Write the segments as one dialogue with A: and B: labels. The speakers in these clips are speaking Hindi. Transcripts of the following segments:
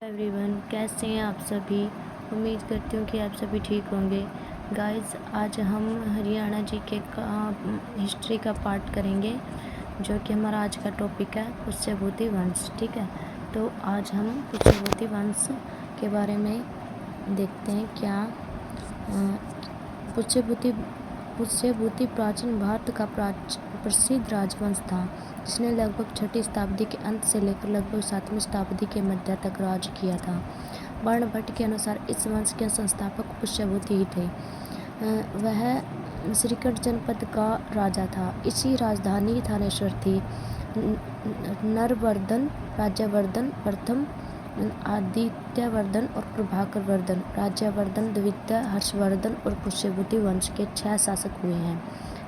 A: एवरीवन, कैसे हैं आप सभी। उम्मीद करती हूँ कि आप सभी ठीक होंगे। गाइस, आज हम हरियाणा जीके का हिस्ट्री का पार्ट करेंगे, जो कि हमारा आज का टॉपिक है पुष्यभूति वंश। ठीक है, तो आज हम पुष्यभूति वंश के बारे में देखते हैं। क्या पुष्यभूति प्राचीन भारत का प्रसिद्ध राजवंश था, जिसने लगभग 6वीं शताब्दी के अंत से लेकर लगभग 7वीं शताब्दी के मध्य तक राज किया था। वर्णभट्ट के अनुसार इस वंश के संस्थापक पुष्यभूति ही थे। वह श्रीगढ़ जनपद का राजा था। इसी राजधानी थानेश्वर थी। नरवर्धन, राज्यवर्धन प्रथम, आदित्यवर्धन और प्रभाकर वर्धन, राज्यवर्धन द्वितीय, हर्षवर्धन और पुष्यभूति वंश के 6 शासक हुए हैं।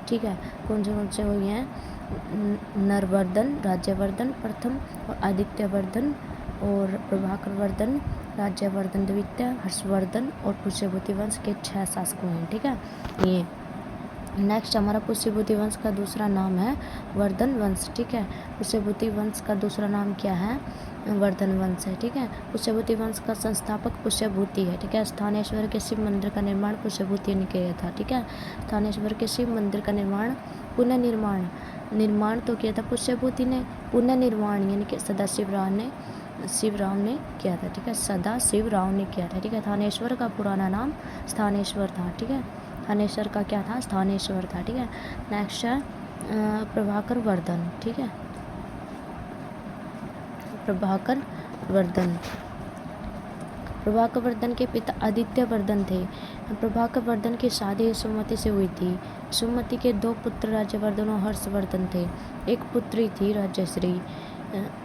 A: ठीक है, कौन से हुए हैं? नरवर्धन, राज्यवर्धन प्रथम और आदित्यवर्धन और प्रभाकर वर्धन, राज्यवर्धन द्वितीय, हर्षवर्धन और पुष्यभूति वंश के 6 शासक हुए हैं। ठीक है, ये नेक्स्ट हमारा पुष्यभूति वंश का दूसरा नाम है वर्धन वंश। ठीक है, पुष्यभूति वंश का दूसरा नाम क्या है? वर्धन वंश है। ठीक है, पुष्यभूति वंश का संस्थापक पुष्यभूति है। ठीक है, स्थानेश्वर के शिव मंदिर का निर्माण पुष्यभूति ने किया था। ठीक है, स्थानेश्वर के शिव मंदिर का निर्माण तो किया था पुष्यभूति ने। पुनर्निर्माण यानी कि सदाशिवराव ने किया था। ठीक है, सदाशिवराव ने किया था। ठीक है, थानेश्वर का पुराना नाम स्थानेश्वर था। ठीक है, थानेश्वर का क्या था? स्थानेश्वर था। ठीक है, नेक्स्ट है प्रभाकर वर्धन। ठीक है, प्रभाकर वर्धन के पिता आदित्य वर्धन थे। प्रभाकर वर्धन की शादी सुमति से हुई थी। सुमति के 2 पुत्र राज्यवर्धन और हर्षवर्धन थे। एक पुत्री थी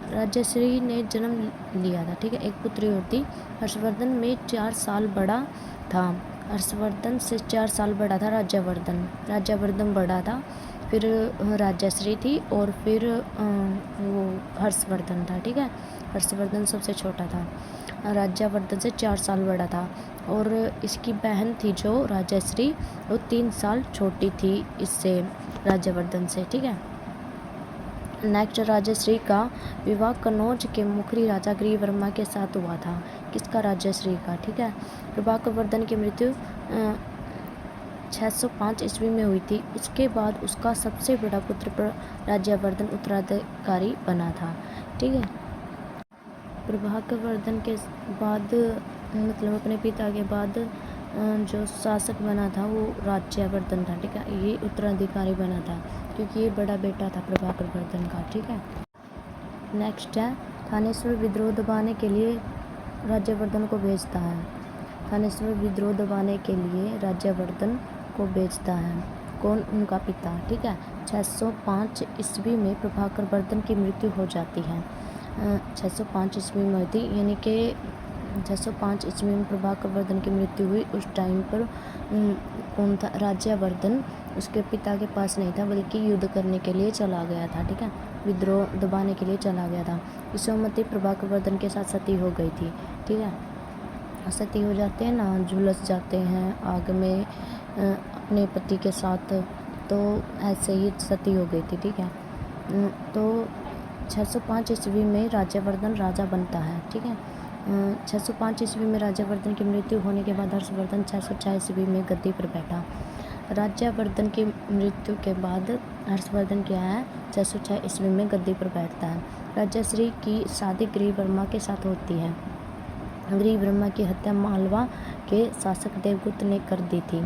A: राजश्री ने जन्म लिया था। ठीक है, एक पुत्री और थी। हर्षवर्धन में 4 साल बड़ा था। हर्षवर्धन से 4 साल बड़ा था राज्यवर्धन बड़ा था, फिर राजश्री थी और फिर वो हर्षवर्धन था। ठीक है, हर्षवर्धन सबसे छोटा था, राज्यवर्धन से 4 साल बड़ा था। और इसकी बहन थी जो राजश्री, वो 3 साल छोटी थी इससे, राज्यवर्धन से। ठीक है, नेक्स्ट राजश्री का विवाह कन्नौज के मुखरी राजा ग्रीवर्मा के साथ हुआ था। किसका? राजश्री का। ठीक है, प्रभाकर वर्धन की मृत्यु 605 ईस्वी में हुई थी। उसके बाद उसका सबसे बड़ा पुत्र राज्यवर्धन उत्तराधिकारी बना था। ठीक है, प्रभाकर वर्धन के बाद मतलब अपने पिता के बाद जो शासक बना था वो राज्यवर्धन था। ठीक है, ये उत्तराधिकारी बना था क्योंकि ये बड़ा बेटा था प्रभाकर वर्धन का। ठीक है, नेक्स्ट है थानेश्वर विद्रोह दबाने के लिए राज्यवर्धन को भेजता है। थानेश्वर विद्रोह दबाने के लिए राज्यवर्धन को भेजता है। कौन? उनका पिता। ठीक है, 605 ईस्वी में प्रभाकर वर्धन की मृत्यु हो जाती है। 605 ईस्वी में हुई थी, यानी कि 605 ईस्वी में प्रभाकर वर्धन की मृत्यु हुई। उस टाइम पर कौन था? राज्यवर्धन उसके पिता के पास नहीं था, बल्कि युद्ध करने के लिए चला गया था। ठीक है, विद्रोह दबाने के लिए चला गया था। सुमति प्रभाकर वर्धन के साथ सती हो गई थी। ठीक है, सती हो जाते हैं ना, झुलस जाते हैं आग में अपने पति के साथ, तो ऐसे ही सती हो गई थी। ठीक है, तो 605 ईस्वी में राज्यवर्धन राजा बनता है। ठीक है, 605 ईस्वी में राज्यवर्धन की मृत्यु होने के बाद हर्षवर्धन 606 ईस्वी में गद्दी पर बैठा। राज्यवर्धन की मृत्यु के बाद हर्षवर्धन क्या है? 606 ईस्वी में गद्दी पर बैठता है। राजश्री की शादी ग्रीवर्मा के साथ होती है। ग्रीवर्मा की हत्या मालवा के शासक देवगुप्त ने कर दी थी।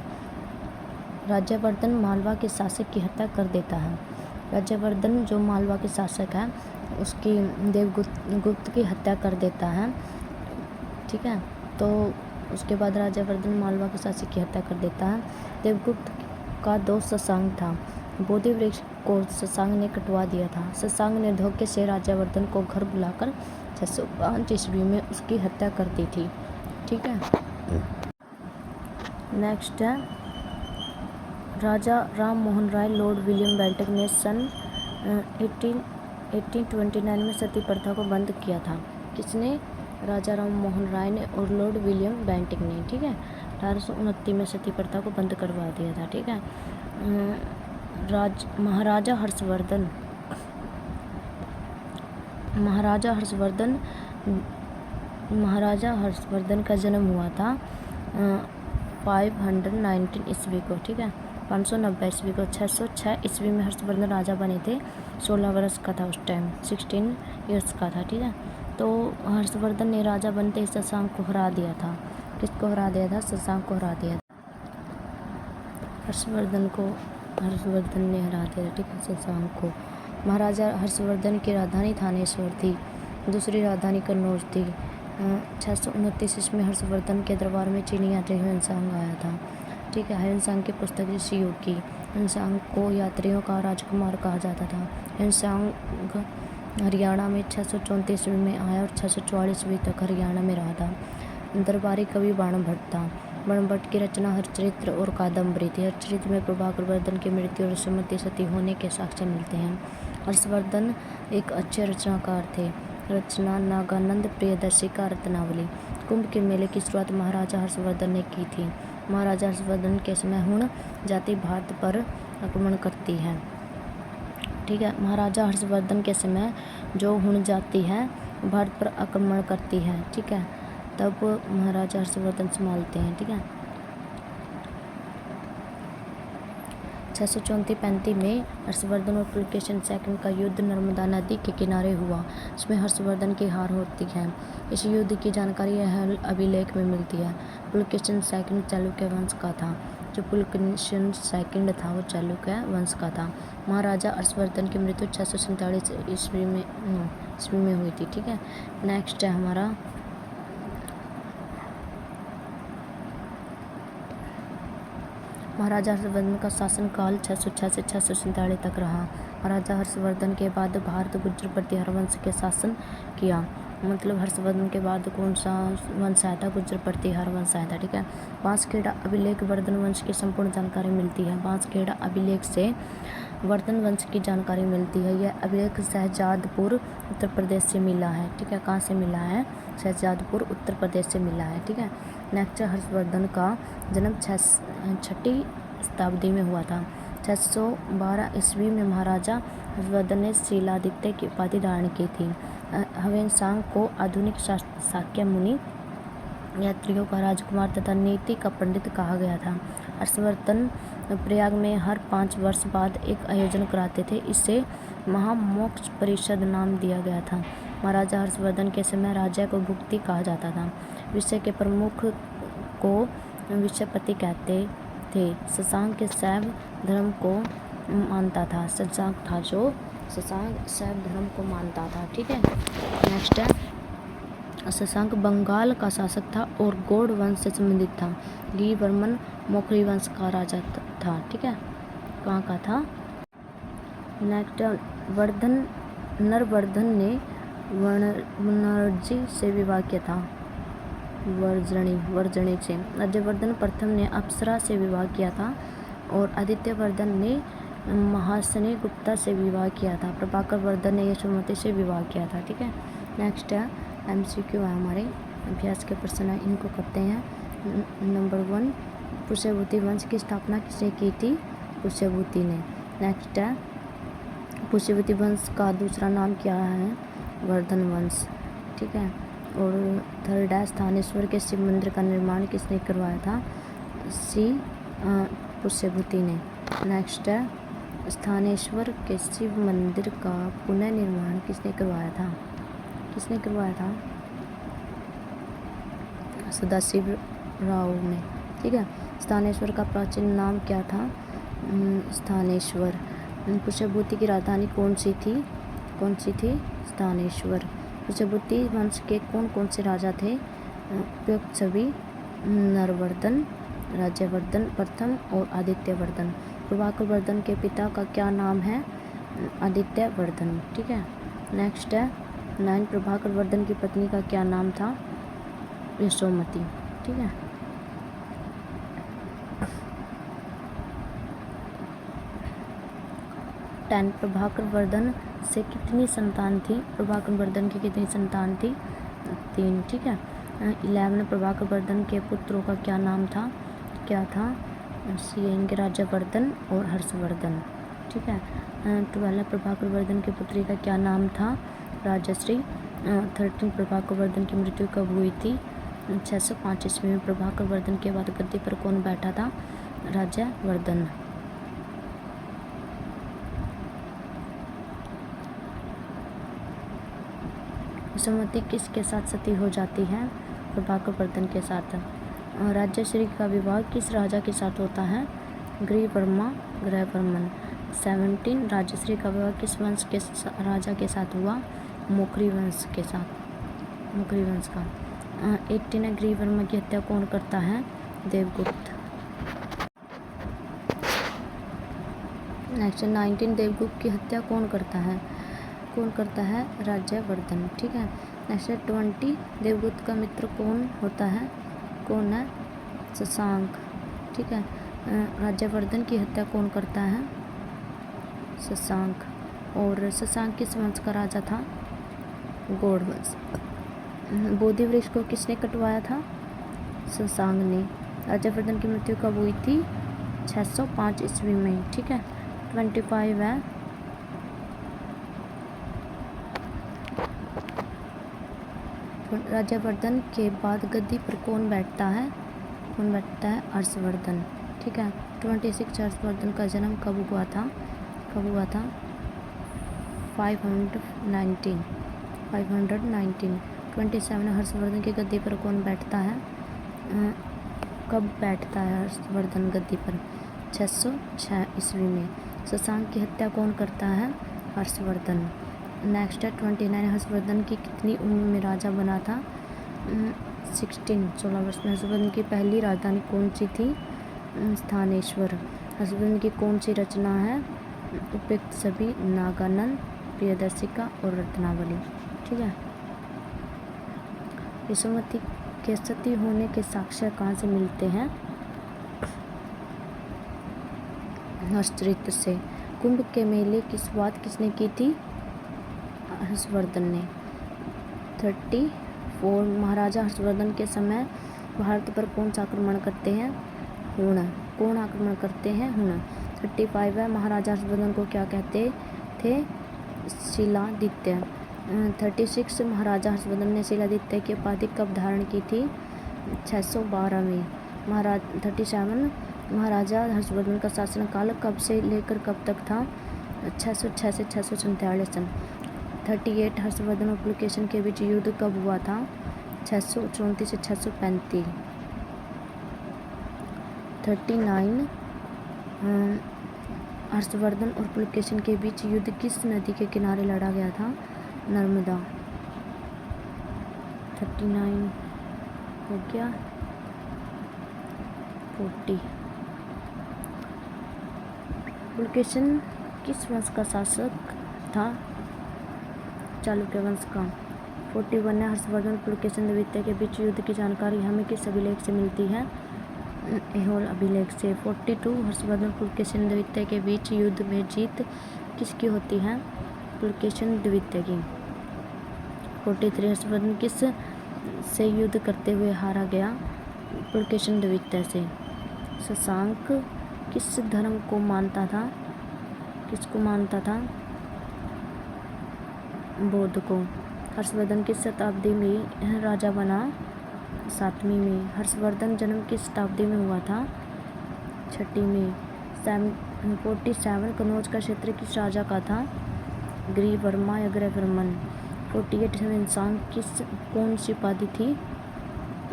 A: राज्यवर्धन मालवा के शासक की हत्या कर देता है। राज्यवर्धन जो मालवा के शासक है उसकी देवगुप्त की हत्या कर देता है। ठीक है, तो उसके बाद राज्यवर्धन मालवा के शासक की हत्या कर देता है। देवगुप्त का दोस्त शशांक था। बोधि वृक्ष को शशांक ने कटवा दिया था। शशांक ने धोखे से राज्यवर्धन को घर बुलाकर 605 ईस्वी में उसकी हत्या कर दी थी। ठीक है, नेक्स्ट है राजा Ram Mohan Roy Lord William Bentinck ने सन 1829 में सती प्रथा को बंद किया था। किसने? राजा राम मोहन राय ने और लॉर्ड विलियम बेंटिक ने। ठीक है, 1829 में सती प्रथा को बंद करवा दिया था। ठीक है, महाराजा हर्षवर्धन महाराजा हर्षवर्धन का जन्म हुआ था 519 ईस्वी को, ठीक है, 590 ईस्वी को। 606 ईस्वी में हर्षवर्धन राजा बने थे, 16 वर्ष का था उस टाइम, 16 ईयर्स का था, ठीक है। तो हर्षवर्धन ने राजा बनते ही शशांक को हरा दिया था। किसको हरा दिया था? शशांक को हरा दिया था। हर्षवर्धन ने हरा दिया, ठीक है, शशांक को। महाराजा हर्षवर्धन की राजधानी थानेश्वर थी, दूसरी राजधानी कन्नौज थी। 629 ईस्वी में हर्षवर्धन के दरबार में चीनी यात्री ह्वेनसांग आया था, ठीक है। ह्वेनसांग की पुस्तक ऋषि योग की। ह्वेनसांग को यात्रियों का राजकुमार कहा जाता था। ह्वेनसांग हरियाणा में 634 ईस्वी में आया और 644 ईस्वी तक हरियाणा में रहा था। दरबारी कवि बाणभट्ट था। बाणभट्ट की रचना हरचरित्र और कादम्बरी थी। हरचरित्र में प्रभाकर वर्धन की मृत्यु और सुमति सती होने के साक्ष्य मिलते हैं। हर्षवर्धन एक अच्छे रचनाकार थे। रचना नागानंद प्रियदर्शी का रत्नावली। कुंभ के मेले की शुरुआत महाराजा हर्षवर्धन ने की थी। महाराजा हर्षवर्धन के समय हुण जाति भारत पर आक्रमण करती है, ठीक है। महाराजा हर्षवर्धन के समय जो हुण जाति है भारत पर आक्रमण करती है, ठीक है, तब महाराजा हर्षवर्धन संभालते हैं, ठीक है। 634-35 में हर्षवर्धन और पुलकेशिन II का युद्ध नर्मदा नदी के किनारे हुआ। इसमें हर्षवर्धन की हार होती है। इस युद्ध की जानकारी यह अभिलेख में मिलती है। पुलकेशिन II चालुक्य वंश का था। जो पुलकेशिन II था वो चालुक्य वंश का था। महाराजा हर्षवर्धन की मृत्यु 647 ईस्वी में हुई थी, ठीक है। नेक्स्ट है हमारा महाराजा हर्षवर्धन का शासनकाल 606 से 647 तक रहा। महाराजा हर्षवर्धन के बाद भारत गुर्जर प्रतिहार वंश के शासन किया। मतलब हर्षवर्धन के बाद कौन सा वंश आया था? गुर्जर प्रतिहार वंश आया था, ठीक है। बांसखेड़ा अभिलेख वर्धन वंश की संपूर्ण जानकारी मिलती है। बांसखेड़ा अभिलेख से वर्धन वंश की जानकारी मिलती है। यह अभिलेख शहजादपुर उत्तर प्रदेश से मिला है, ठीक है। कहाँ से मिला है? शहजादपुर उत्तर प्रदेश से मिला है, ठीक है। नेक्स्ट हर्षवर्धन का जन्म 6वीं शताब्दी में हुआ था। 612 ईस्वी में महाराजा हर्षवर्धन ने शीलादित्य की उपाधि धारण की थी। ह्वेनसांग को आधुनिक शाक्य मुनि, यात्रियों का राजकुमार तथा नीति का पंडित कहा गया था। हर्षवर्धन प्रयाग में हर 5 वर्ष बाद एक आयोजन कराते थे। इसे महामोक्ष परिषद नाम दिया गया था। महाराजा हर्षवर्धन के समय राज्य को भुक्ति कहा जाता था। विषय के प्रमुख को विषयपति कहते थे। शशांक के शैव धर्म को मानता था। शशांक था जो शशांक शैव धर्म को मानता था, ठीक है। नेक्स्ट है शशांक बंगाल का शासक था और गौड़ वंश से संबंधित था। गिरिवर्मन मौखरी वंश का राजा था, ठीक है। कहाँ का था? नेक्स्ट नरवर्धन ने वर्णजी से विवाह किया था। वर्जणी से। राज्यवर्धन प्रथम ने अप्सरा से विवाह किया था और आदित्यवर्धन ने महासनी गुप्ता से विवाह किया था। प्रभाकर वर्धन ने यशोमती से विवाह किया था, ठीक है। नेक्स्ट है MCQ है हमारे अभ्यास के प्रश्न है, इनको करते हैं। नंबर 1 पुष्यभूति वंश की स्थापना किसने की थी? पुष्यभूति ने। नेक्स्ट है पुष्यभूति वंश का दूसरा नाम क्या है? वर्धन वंश, ठीक है। और थर्ड है स्थानेश्वर के शिव मंदिर का निर्माण किसने करवाया था? पुष्यभूति ने। नेक्स्ट है स्थानेश्वर के शिव मंदिर का पुनर्निर्माण किसने करवाया था? किसने करवाया था? सदाशिव राव ने, ठीक है। स्थानेश्वर का प्राचीन नाम क्या था? स्थानेश्वर। पुष्यभूति की राजधानी कौन सी थी? स्थानेश्वर। पुष्यभूति वंश के कौन कौन से राजा थे? उपयुक्त सभी नरवर्धन, राज्यवर्धन प्रथम और आदित्यवर्धन। प्रभाकर वर्धन के पिता का क्या नाम है? आदित्यवर्धन, ठीक है। नेक्स्ट है 9 प्रभाकर वर्धन की पत्नी का क्या नाम था? यशोमती, ठीक है। टेन प्रभाकर वर्धन से कितनी संतान थी? प्रभाकर वर्धन की कितनी संतान थी? 3, ठीक है। 11 प्रभाकर वर्धन के पुत्रों का क्या नाम था? क्या था? इनके राज्यवर्धन और हर्षवर्धन, ठीक है। 12 प्रभाकर वर्धन की पुत्री का क्या नाम था? राजश्री। 13 प्रभाकर वर्धन की मृत्यु कब हुई थी? 605 ईस्वी में। प्रभाकर वर्धन के बाद गद्दी पर कौन बैठा था? राज्यवर्धन। यशोमती किसके साथ सती हो जाती है? प्रभाकर वर्धन के साथ। राज्यश्री का विवाह किस राजा के साथ होता है? ग्रहवर्मन। 17 राज्यश्री का विवाह किस वंश के राजा के साथ हुआ? मोखरी वंश के साथ। मोखरी वंश का। 18 ग्रहवर्मन की हत्या कौन करता है? देवगुप्त। नेक्स्ट 19 देवगुप्त की हत्या कौन करता है? राज्यवर्धन। ठीक है। नेक्स्ट 20 देवगुप्त का मित्र कौन होता है? कौन है? शशांक। ठीक है। राज्यवर्धन की हत्या कौन करता है? शशांक। और शशांक किस वंश का राजा था? गौड़ वंश। बोधि वृक्ष को किसने कटवाया था? शशांक ने। राज्यवर्धन की मृत्यु कब हुई थी? 605 ईस्वी में। ठीक है। 25 है। राज्यवर्धन के बाद गद्दी पर कौन बैठता है? हर्षवर्धन। ठीक है। 26 हर्षवर्धन का जन्म कब हुआ था? 519। 27 हर्षवर्धन की गद्दी पर कौन बैठता है? कब बैठता है हर्षवर्धन गद्दी पर? 606 ईस्वी में। शशांक की हत्या कौन करता है? हर्षवर्धन। नेक्स्ट है 29 हर्षवर्धन की कितनी उम्र में राजा बना था? 16 वर्ष में। हर्षवर्धन की पहली राजधानी कौन सी थी? स्थानेश्वर। हर्षवर्धन की कौन सी रचना है? उपयुक्त सभी, नागानंद, प्रियदर्शिका और रत्नावली। ठीक है। यशोमती के सती होने के साक्ष्य कहाँ से मिलते हैं? हर्षचरित्र से। कुंभ के मेले की शुरुआत किसने की थी? हर्षवर्धन ने। 34 महाराजा हर्षवर्धन के समय भारत पर कौन सा आक्रमण करते हैं? हुण। कौन आक्रमण करते हैं? हुण। 35 है। महाराजा हर्षवर्धन को क्या कहते थे? शिलादित्य। 36 महाराजा हर्षवर्धन ने शिलादित्य की उपाधि कब धारण की थी? 612 में। 37 महाराजा हर्षवर्धन का शासनकाल कब से लेकर कब तक था? 606 से 647 तक। 38 हर्षवर्धन और पुलकेशिन के बीच युद्ध कब हुआ था? 634 से 635। 39 हर्षवर्धन और पुलकेशिन के बीच युद्ध किस नदी के किनारे लड़ा गया था? नर्मदा। 39 हो गया। 40 पुलकेशिन किस वंश का शासक था? चालुक्य वंश का। 41 है। हर्षवर्धन और पुलकेशिन द्वितीय के बीच युद्ध की जानकारी हमें किस अभिलेख से मिलती है? ऐहोल अभिलेख से। 42 हर्षवर्धन और पुलकेशिन द्वितीय के बीच युद्ध में जीत किसकी होती है? पुलकेशिन द्वितीय की। 43 हर्षवर्धन किस से युद्ध करते हुए हारा गया? पुलकेशिन द्वितीय से। शशांक किस धर्म को मानता था? किसको मानता था? बौद्ध को। हर्षवर्धन किस शताब्दी में राजा बना? 7वीं में। हर्षवर्धन जन्म किस शताब्दी में हुआ था? 6वीं में। 47 कनौज का क्षेत्र किस राजा का था? ग्रहवर्मा या ग्रहवर्मन। 48 शशांक किस कौन सी उपाधि थी?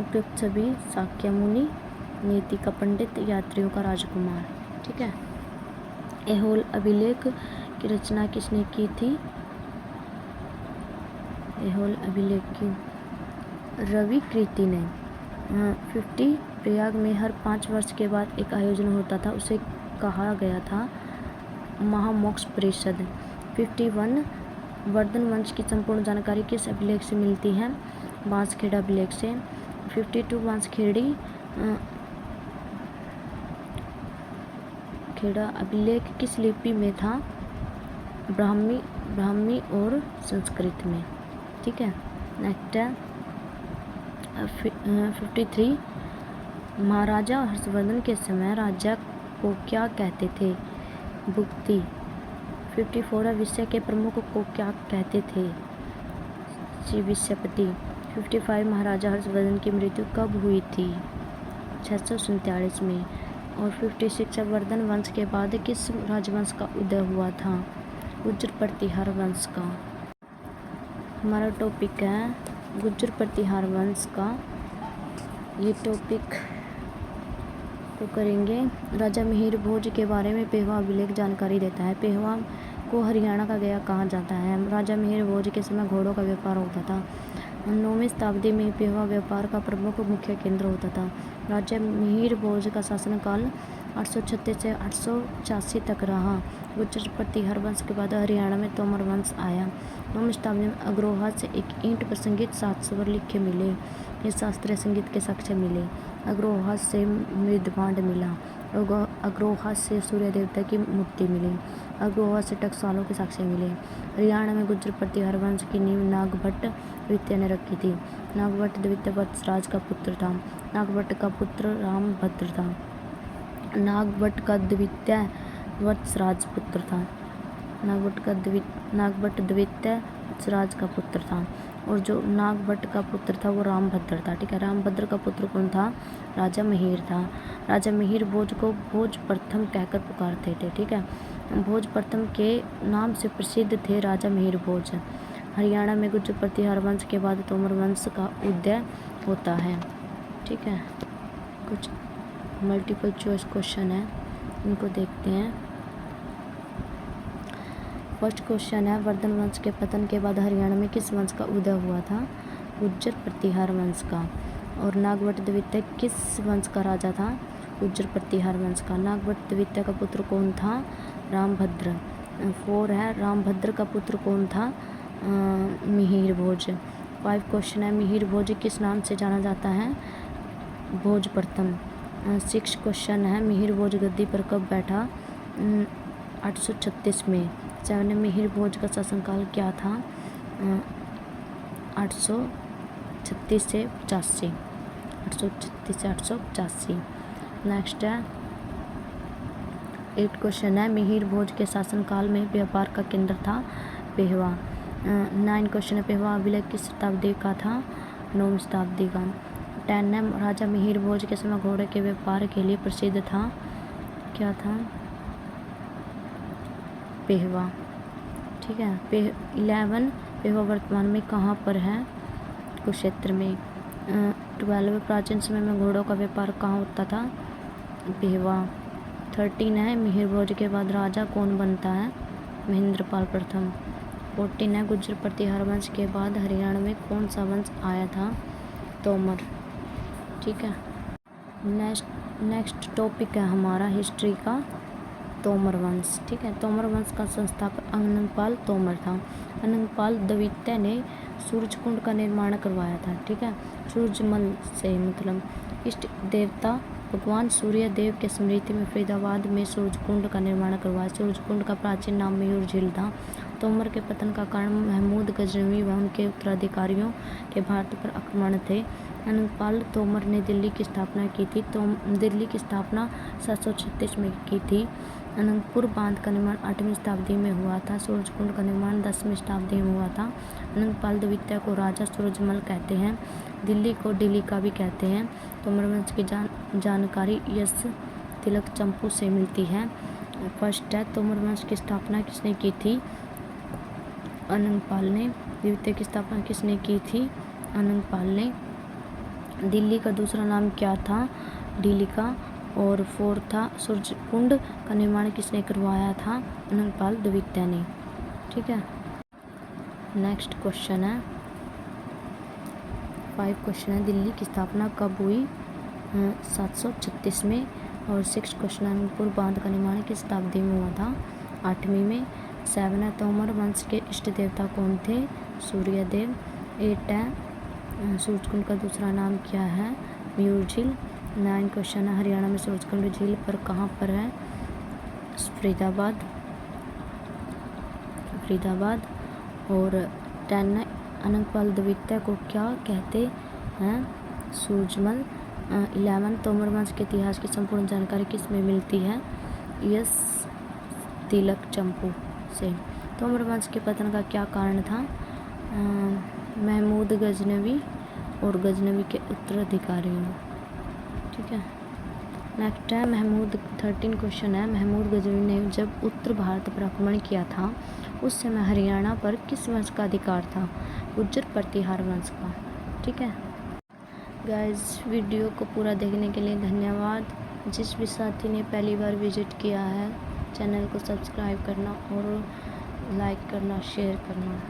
A: उपयुक्त सभी, शाक्यमुनि, नीति का पंडित, यात्रियों का राजकुमार। ठीक है। ऐहोल अभिलेख की रचना किसने की थी? ऐहोल अभिलेख की रवि कृति ने। 50 प्रयाग में हर 5 वर्ष के बाद एक आयोजन होता था, उसे कहा गया था महामोक्ष परिषद। 51 वर्धन वंश की संपूर्ण जानकारी किस अभिलेख से मिलती है? बांसखेड़ा अभिलेख से। 52 बांसखेड़ी खेड़ा अभिलेख किस लिपि में था? ब्राह्मी और संस्कृत में। ठीक है। नेक्स्ट है 53 महाराजा हर्षवर्धन के समय राजा को क्या कहते थे? भुक्ति। 54 विषय के प्रमुख को क्या कहते थे? विश्वपति। 55 महाराजा हर्षवर्धन की मृत्यु कब हुई थी? 647 में। और 56 वर्धन वंश के बाद किस राजवंश का उदय हुआ था? गुर्जर प्रतिहार वंश का। हमारा टॉपिक है गुर्जर प्रतिहार वंश का। ये टॉपिक तो करेंगे। राजा मिहिर भोज के बारे में पेहवा अभिलेख जानकारी देता है। पेहवा को हरियाणा का गया कहा जाता है। राजा मिहिर भोज के समय घोड़ों का व्यापार होता था। 9वीं शताब्दी में पेहवा व्यापार का प्रमुख मुख्य केंद्र होता था। राजा मिहिर भोज का शासनकाल 836 से 886 तक रहा। गुर्जर प्रतिहार वंश के बाद हरियाणा में तोमर वंश आया। 9वीं शताब्दी में अग्रोहा से एक ईंट पर संगीत 7 स्वर लिखे मिले। ये शास्त्रीय संगीत के साक्ष्य मिले। अग्रोहा से मृदभांड मिला। अग्रोहा से सूर्य देवता की मूर्ति मिली। अग्रोहा से टकसालों के साक्ष्य मिले। हरियाणा में गुर्जर प्रतिहार वंश की नींव नागभट्ट द्वितीय ने रखी थी। नागभट्ट द्वितीय वत्सराज का पुत्र था। नागभट्ट का पुत्र रामभद्र था। नागभट्ट का द्वितीय वत्सराज पुत्र था। नागभट्ट द्वितीय वत्सराज का पुत्र था। और जो नागभट्ट का पुत्र था वो रामभद्र था। ठीक है, रामभद्र का पुत्र कौन था? राजा मिहिर था। राजा मिहिर भोज को भोज प्रथम कहकर पुकारते थे। ठीक है, भोज प्रथम के नाम से प्रसिद्ध थे राजा मिहिर भोज। हरियाणा में गुर्जर प्रतिहार वंश के बाद तोमर वंश का उदय होता है। ठीक है, कुछ मल्टीपल चॉइस क्वेश्चन है, इनको देखते हैं। फर्स्ट क्वेश्चन है, वर्धन वंश के पतन के बाद हरियाणा में किस वंश का उदय हुआ था? गुर्जर प्रतिहार वंश का। और नागभट्ट द्वितीय किस वंश का राजा था? गुर्जर प्रतिहार वंश का। नागभट्ट द्वितीय का पुत्र कौन था? रामभद्र। 4 है, रामभद्र का पुत्र कौन था? मिहिर भोज। 5 क्वेश्चन है, मिहिर भोज किस नाम से जाना जाता है? भोज प्रथम। 6 क्वेश्चन है, मिहिर भोज गद्दी पर कब बैठा? 836 में। 7 मिहिर भोज का शासनकाल क्या था? 836 से 85। 836 से 885। नेक्स्ट है 8 क्वेश्चन है, मिहिर भोज के शासनकाल में व्यापार का केंद्र था पेहवा। 9 क्वेश्चन है, पेहवा अभिलेख किस शताब्दी का था? 9वीं शताब्दी का। 10 है, राजा मिहिर भोज के समय घोड़े के व्यापार के लिए प्रसिद्ध था, क्या था? पेहवा। ठीक है। 11 पेहवा वर्तमान में कहाँ पर है? कुरुक्षेत्र में। 12 प्राचीन समय में घोड़ों का व्यापार कहाँ होता था? पेहवा। 13 है, मिहिर भोज के बाद राजा कौन बनता है? महेंद्रपाल प्रथम। 14 है, गुर्जर प्रतिहार वंश के बाद हरियाणा में कौन सा वंश आया था? तोमर। ठीक है। नेक्स्ट टॉपिक है हमारा हिस्ट्री का, तोमर वंश। ठीक है, तोमर वंश का संस्थापक अनंगपाल तोमर था। अनंगपाल द्वितीय ने सूरजकुंड का निर्माण करवाया था। ठीक है, सूरजमल से मतलब इष्ट देवता भगवान सूर्य देव के स्मृति में फरीदाबाद में सूरजकुंड का निर्माण करवाया। सूरजकुंड का प्राचीन नाम मयूर झील था। तोमर के पतन का कारण महमूद गजनवी व उनके उत्तराधिकारियों के भारत पर आक्रमण थे। अनंगपाल तोमर ने दिल्ली की स्थापना की थी। दिल्ली की स्थापना 736 में की थी। अनंतपुर बांध का निर्माण 8वीं शताब्दी में हुआ था। सूरजकुंड का निर्माण 10वीं शताब्दी में हुआ था। अनंगपाल द्वितीय को राजा सूरजमल कहते हैं। दिल्ली को डिलिका भी कहते हैं। तोमर वंश की जानकारी यश तिलक चंपू से मिलती है। फर्स्ट है, तोमर वंश की स्थापना किसने की थी? अनंगपाल ने। द्वितीय की स्थापना किसने की थी? अनंगपाल ने। दिल्ली का दूसरा नाम क्या था? डिलिका। और 4 था, सूरजकुंड का निर्माण किसने करवाया था? अनंगपाल द्वितीय ने। ठीक है। नेक्स्ट क्वेश्चन है 5 क्वेश्चन है, दिल्ली की स्थापना कब हुई? 736 में। और 6 क्वेश्चन, अनंतपुर बांध का निर्माण किस शताब्दी में हुआ था? 8वीं में। 7 है, तोमर वंश के इष्ट देवता कौन थे? सूर्यदेव। 8 है, सूरजकुंड का दूसरा नाम क्या है? मयूर झील। 9 क्वेश्चन है, हरियाणा में सूरजकुंड झील पर कहाँ पर है? फरीदाबाद। और 10 है, अनंगपाल द्वितीय को क्या कहते हैं? सूरजमल। 11 तोमर वंश के इतिहास की संपूर्ण जानकारी किस में मिलती है? यश तिलक चंपू से। तोमर वंश के पतन का क्या कारण था? महमूद गजनवी और गजनवी के उत्तराधिकारी हुए। ठीक है, नेक्स्ट है महमूद 13 क्वेश्चन है, महमूद गजनवी ने जब उत्तर भारत पर आक्रमण किया था उस समय हरियाणा पर किस वंश का अधिकार था? गुज्जर प्रतिहार वंश का। ठीक है गाइस, वीडियो को पूरा देखने के लिए धन्यवाद। जिस भी साथी ने पहली बार विजिट किया है, चैनल को सब्सक्राइब करना और लाइक करना, शेयर करना।